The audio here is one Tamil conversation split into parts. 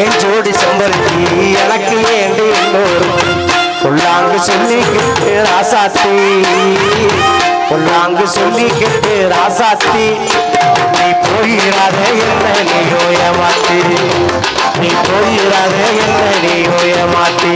ஏன் ஜோடி செம்பருத்தி எனக்கு ஏண்டு இன்னொரு பொல்லாங்கு சொல்லிக்கிட்டு ராசாத்தி பொல்லாங்கு சொல்லிக்கிட்டு ராசாத்தி நீ போயிடாத என்ன நீயோ ஏமாத்தி நீ போயிடாத என்ன நீயோ ஏமாத்தி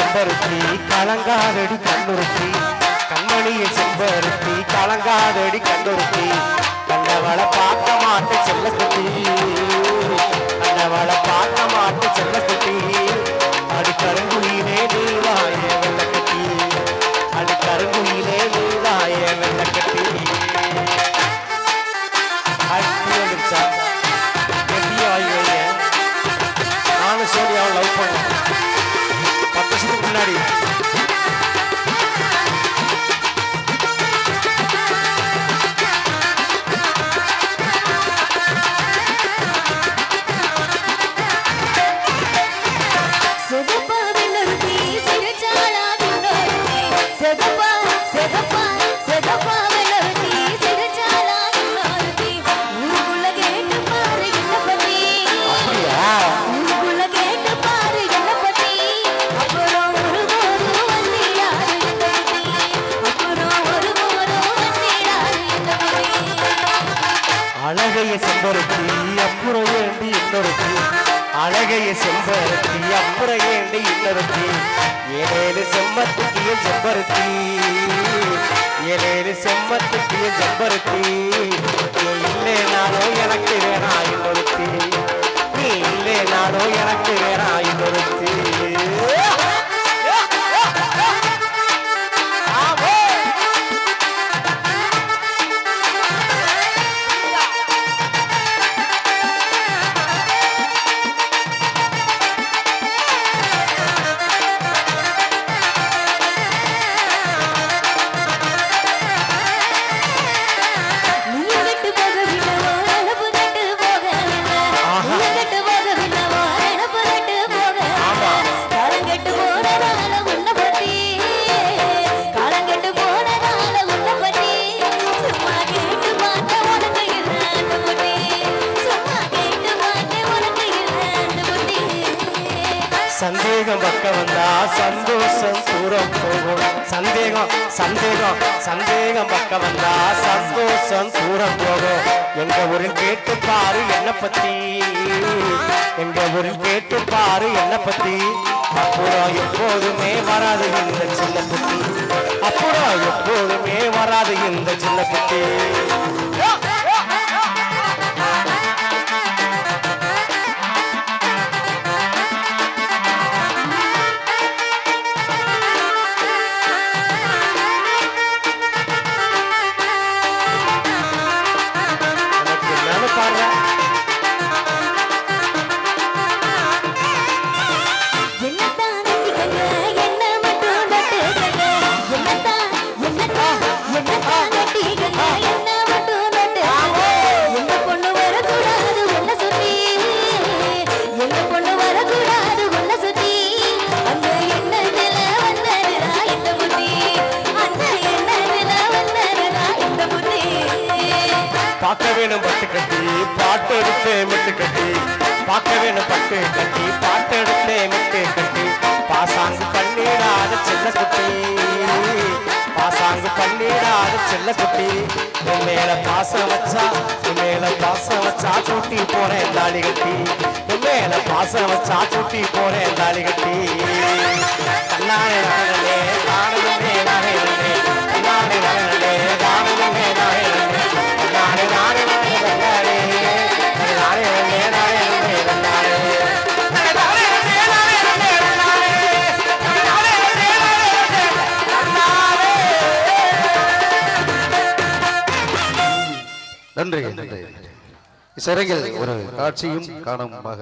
செம்பருத்தி கலங்காதடி கண்ணுறுத்தி கண்மணியை செம்பருத்தி கலங்காதடி கண்ணுறுத்தி கண்ணவளை பார்க்க மாட்டேன் செல்ல குட்டி கண்ணவளை பார்க்க மாட்டேன் செல்ல குட்டி அடி கருங்குயிலே நீதாய வெள்ள கட்டி அடி கருங்குயிலே நீதாய வெள்ள கட்டி வந்துருச்சா எப்படி ஆகிய நானும் சோனியாவை லவ் பண்ணேன் முன்னாடி அழகைய செம்பருத்தி அப்புறம் ஏண்டி இன்னொருத்தி அழகைய செம்பருத்தி அப்புறம் ஏண்டி இன்னொருத்தி ஏழேழு செம்மத்துக்கிய செம்பருத்தி ஏழேழு செம்மத்துக்கிய செம்பருத்தி நீ இல்லை நானோ எனக்கு வேணா இன்னொருத்தி நீ இல்லை நானோ எனக்கு வேணா இன்னொருத்தி சந்தேகம் பக்க வந்தா சந்தோஷம் தூரம் போகும் சந்தேகம் சந்தேகம் சந்தேகம் பக்க வந்தா சந்தோஷம் தூரம் போகும் எங்க ஊரில் கேட்டு பாரு என்ன பத்தி எங்க ஊரில் கேட்டு பாரு என்ன பத்தி அப்புறம் எப்போதுமே வராது இந்த சின்ன புத்தி அப்புறம் எப்போதுமே வராது இந்த சின்ன புத்தி பார்க்க வேணும் பட்டு கட்டி பாட்டு எடுத்தே மிட்டு கட்டி பார்க்க வேணும் பட்டு கட்டி பாட்டு எடுத்தே மிட்டு கட்டி பாசாங்கு பண்ணிடாத செல்ல குட்டி பாசாங்கு பண்ணிடாத செல்ல குட்டி உன் மேல பாசம் வச்சா உன் மேல பாசம் வச்சா சூட்டி போறேன் தாலி கட்டி உன் மேல பாசம் வச்சா சூட்டி போறேன் தாலி கட்டி கண்ணானே நானே நானே நானே கண்ணானே நானே நானே நானே நானே நானே நானே நானே நானே நானே நன்றி நன்றி. சிறையில் ஒரு காட்சியும் காணுமாக